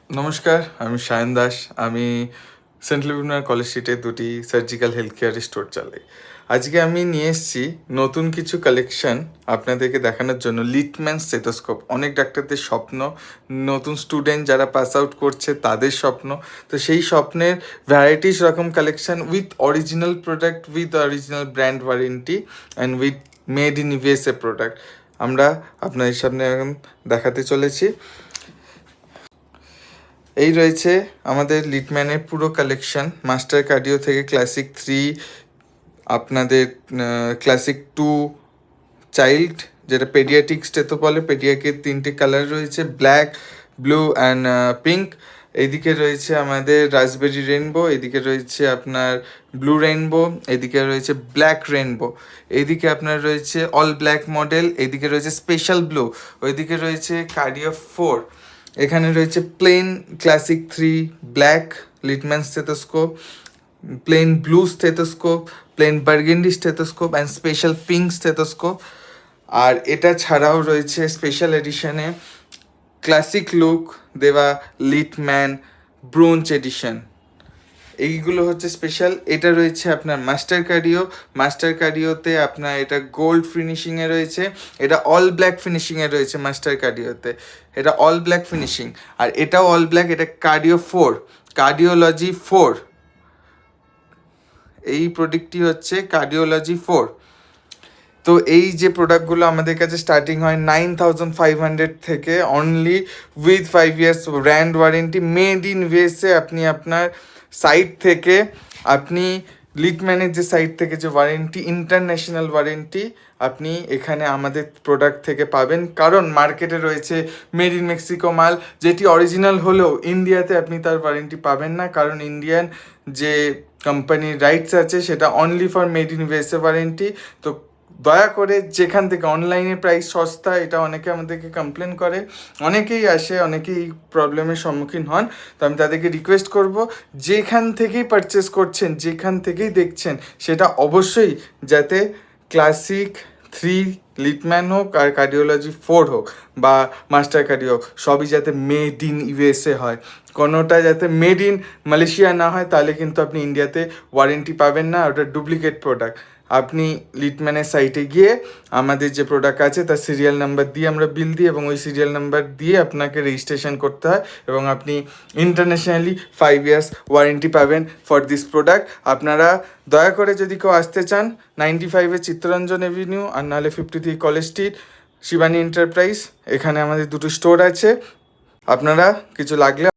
নমস্কার, আমি সায়ন দাস। আমি সেন্ট লুইনার কলেজ স্ট্রিটে দুটি সার্জিক্যাল হেলথ কেয়ার স্টোর চালাই। আজকে আমি নিয়ে এসেছি নতুন কিছু কালেকশন আপনাদেরকে দেখানোর জন্য। লিটম্যান স্টেথোস্কোপ অনেক ডাক্তারদের স্বপ্ন, নতুন স্টুডেন্ট যারা পাস আউট করছে তাদের স্বপ্ন। তো সেই স্বপ্নের ভ্যারাইটিস রকম collection with original product, with original brand warranty and with made in USA product আমরা আপনাদের সামনে এখন দেখাতে চলেছি। এই রয়েছে আমাদের লিটম্যানের পুরো কালেকশন, মাস্টার কার্ডিও থেকে ক্লাসিক 3, আপনাদের ক্লাসিক 2 চাইল্ড, যেটা পেডিয়াট্রিক স্টেথো বলে। পেডিয়াকের 3টে কালার রয়েছে, ব্ল্যাক, ব্লু অ্যান্ড পিঙ্ক। এইদিকে রয়েছে আমাদের রাসবেরি রেনবো, এদিকে রয়েছে আপনার ব্লু রেনবো, এদিকে রয়েছে ব্ল্যাক রেনবো, এইদিকে আপনার রয়েছে অল ব্ল্যাক মডেল, এইদিকে রয়েছে স্পেশাল ব্লু, ওইদিকে রয়েছে কার্ডিও 4। এখানে রয়েছে plain classic 3 black Littmann stethoscope, plain blue stethoscope, plain burgundy stethoscope and special pink stethoscope. আর এটা ছাড়াও রয়েছে স্পেশাল এডিশনে ক্লাসিক লুক দেওয়া লিটম্যান ব্রোঞ্জ এডিশন। এইগুলো হচ্ছে স্পেশাল। এটা রয়েছে আপনার মাস্টার কার্ডিও। মাস্টার কার্ডিওতে আপনার এটা গোল্ড ফিনিশিংয়ে রয়েছে, এটা অল ব্ল্যাক ফিনিশিংয়ে রয়েছে মাস্টার কার্ডিওতে, এটা অল ব্ল্যাক ফিনিশিং। আর এটাও অল ব্ল্যাক, এটা কার্ডিও 4, কার্ডিওলজি 4। এই প্রোডাক্টটি হচ্ছে কার্ডিওলজি 4। তো এই যে প্রোডাক্টগুলো আমাদের কাছে স্টার্টিং হয় 9,500 থেকে, only with 5 years brand warranty, made in USA. আপনি আপনার সাইট থেকে, আপনি লিটম্যানের যে সাইট থেকে যে ওয়ারেন্টি, ইন্টারন্যাশনাল ওয়ারেন্টি, আপনি এখানে আমাদের প্রোডাক্ট থেকে পাবেন। কারণ মার্কেটে রয়েছে মেড ইন মেক্সিকো মাল, যেটি অরিজিনাল হলেও ইন্ডিয়াতে আপনি তার ওয়ারেন্টি পাবেন না, কারণ ইন্ডিয়ান যে কোম্পানির রাইটস আছে সেটা only for made in USA warranty. তো দয়া করে, যেখান থেকে অনলাইনে প্রাইস সস্তা, এটা অনেকে আমাদেরকে কমপ্লেন করে, অনেকেই আসে, অনেকেই প্রবলেমের সম্মুখীন হন। তো আমি তাদেরকে রিকোয়েস্ট করব, যেখান থেকেই পারচেস করছেন, যেখান থেকেই দেখছেন, সেটা অবশ্যই যাতে ক্লাসিক 3 লিটম্যান হোক আর কার্ডিওলজি 4 হোক বা মাস্টার কার্ডিও হোক, সবই যাতে মেড ইন ইউএসএ হয়। কোনোটা যাতে মেড ইন মালয়েশিয়া না হয়, তাহলে কিন্তু আপনি ইন্ডিয়াতে ওয়ারেন্টি পাবেন না, ওটা ডুপ্লিকেট প্রোডাক্ট। আপনি লিটম্যানের সাইটে গিয়ে আমাদের যে প্রোডাক্ট আছে তার সিরিয়াল নাম্বার দিয়ে আমরা বিল দিই, এবং ওই সিরিয়াল নাম্বার দিয়ে আপনাকে রেজিস্ট্রেশন করতে হয়, এবং আপনি ইন্টারন্যাশনালি 5 ইয়ার্স ওয়ারেন্টি পাবেন ফর দিস প্রোডাক্ট। আপনারা দয়া করে, যদি কেউ আসতে চান, 95 চিত্তরঞ্জন এভিনিউ, আর নাহলে 53 কলেজ স্ট্রিট, শিবানী এন্টারপ্রাইজ, এখানে আমাদের দুটো স্টোর আছে। আপনারা কিছু লাগলে